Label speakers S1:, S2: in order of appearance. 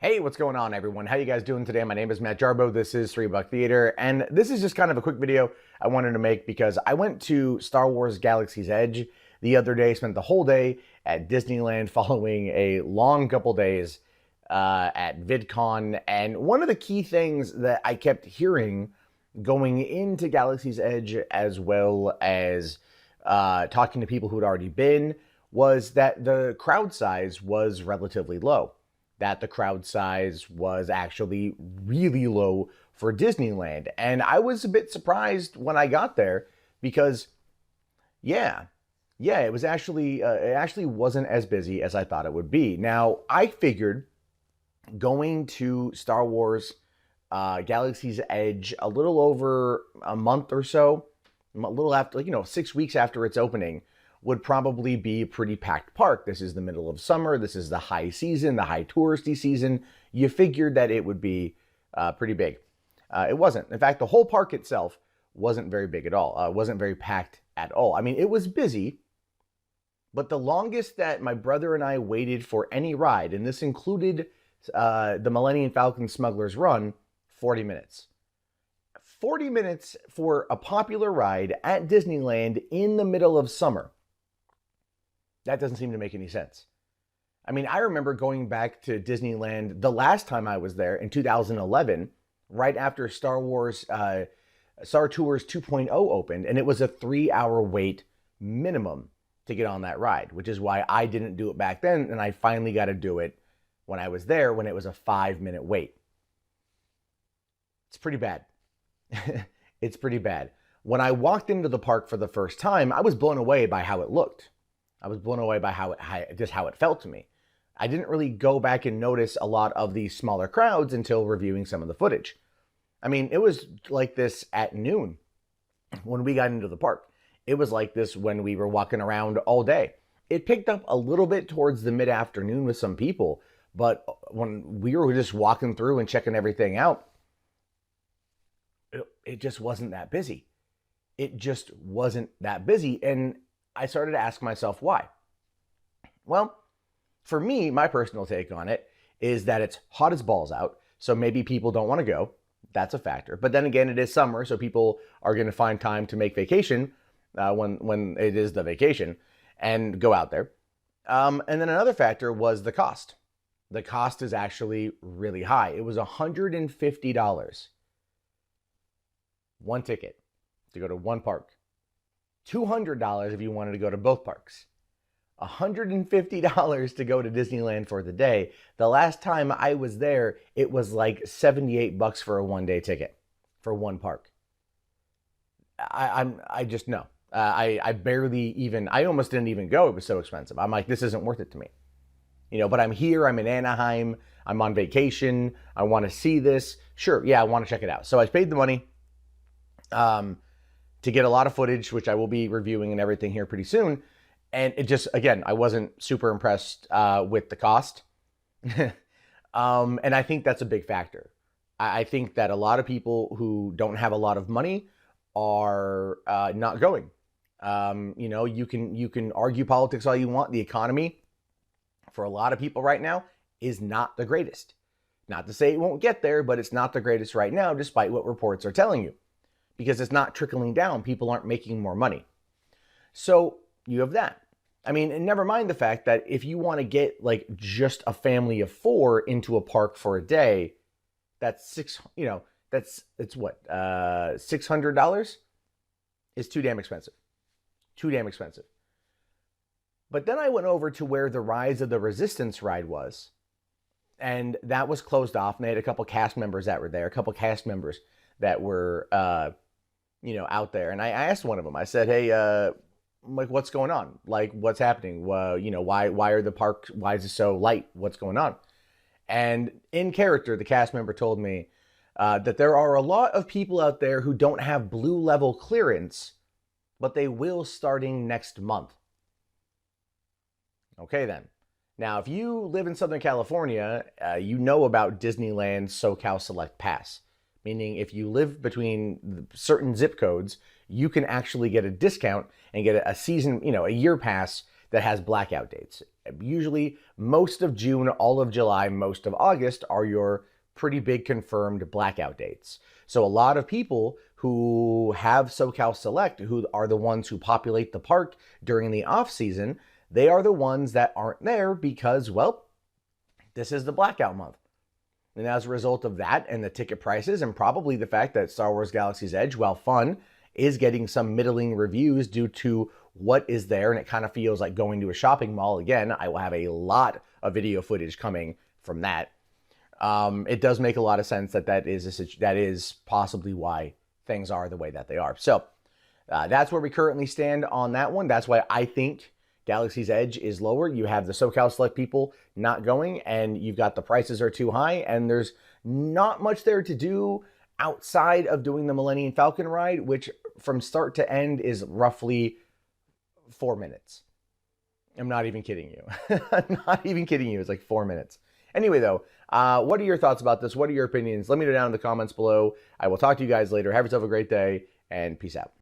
S1: Hey, what's going on, everyone? How you guys doing today? My name is Matt Jarbo. This is $3 Theater, and this is just kind of a quick video I wanted to make because I went to Star Wars Galaxy's Edge the other day, spent the whole day at Disneyland following a long couple days at VidCon, and one of the key things that I kept hearing going into Galaxy's Edge, as well as talking to people who had already been, was that the crowd size was relatively low. That the crowd size was actually really low for Disneyland. And I was a bit surprised when I got there because, it was actually, it actually wasn't as busy as I thought it would be. Now, I figured going to Star Wars Galaxy's Edge a little over a month or so, a little after, 6 weeks after its opening, would probably be a pretty packed park. This is the middle of summer. This is the high season, the high touristy season. You figured that it would be pretty big. It wasn't. In fact, the whole park itself wasn't very big at all. It wasn't very packed at all. I mean, it was busy, but the longest that my brother and I waited for any ride, and this included the Millennium Falcon Smuggler's Run, 40 minutes. 40 minutes for a popular ride at Disneyland in the middle of summer. That doesn't seem to make any sense. I mean, I remember going back to Disneyland the last time I was there in 2011, right after Star Tours 2.0 opened, and it was a 3-hour wait minimum to get on that ride, which is why I didn't do it back then, and I finally got to do it when I was there, when it was a 5-minute wait. It's pretty bad. It's pretty bad. When I walked into the park for the first time, I was blown away by how it looked. I was blown away by how it felt to me. I didn't really go back and notice a lot of the smaller crowds until reviewing some of the footage. I mean, it was like this at noon when we got into the park. It was like this when we were walking around all day. It picked up a little bit towards the mid-afternoon with some people, but when we were just walking through and checking everything out, it just wasn't that busy. It just wasn't that busy, and I started to ask myself why. Well, for me, my personal take on it is that it's hot as balls out, so maybe people don't want to go. That's a factor. But then again, it is summer, so people are going to find time to make vacation when it is the vacation and go out there. And then another factor was the cost. The cost is actually really high. It was $150. One ticket to go to one park. $200 if you wanted to go to both parks. $150 to go to Disneyland for the day. The last time I was there, it was like $78 for a one-day ticket for one park. I just know. I barely even, I almost didn't even go. It was so expensive. I'm like, this isn't worth it to me. But I'm here, I'm in Anaheim, I'm on vacation, I want to see this. Sure, yeah, I want to check it out. So I paid the money to get a lot of footage, which I will be reviewing and everything here pretty soon. And it just, again, I wasn't super impressed with the cost. And I think that's a big factor. I think that a lot of people who don't have a lot of money are not going. You can argue politics all you want. The economy for a lot of people right now is not the greatest. Not to say it won't get there, but it's not the greatest right now, despite what reports are telling you. Because it's not trickling down. People aren't making more money. So you have that. I mean, and never mind the fact that if you want to get like just a family of 4 into a park for a day, that's $600? It's too damn expensive. Too damn expensive. But then I went over to where the Rise of the Resistance ride was, and that was closed off, and they had a couple cast members that were there, that were out there. And I asked one of them, I said, hey, like, what's going on? Like, what's happening? Why are the parks, why is it so light? What's going on? And in character, the cast member told me that there are a lot of people out there who don't have blue level clearance, but they will starting next month. Okay, then. Now, if you live in Southern California, you know about Disneyland's SoCal Select Pass. Meaning if you live between certain zip codes, you can actually get a discount and get a season, a year pass that has blackout dates. Usually most of June, all of July, most of August are your pretty big confirmed blackout dates. So a lot of people who have SoCal Select, who are the ones who populate the park during the off season, they are the ones that aren't there because, well, this is the blackout month. And as a result of that and the ticket prices and probably the fact that Star Wars Galaxy's Edge, while fun, is getting some middling reviews due to what is there, and it kind of feels like going to a shopping mall again. I will have a lot of video footage coming from that. It does make a lot of sense that that is possibly why things are the way that they are. So that's where we currently stand on that one. That's why I think Galaxy's Edge is lower. You have the SoCal Select people not going, and you've got the prices are too high, and there's not much there to do outside of doing the Millennium Falcon ride, which from start to end is roughly 4 minutes. I'm not even kidding you. I'm not even kidding you. It's like 4 minutes. Anyway, though, what are your thoughts about this? What are your opinions? Let me know down in the comments below. I will talk to you guys later. Have yourself a great day, and peace out.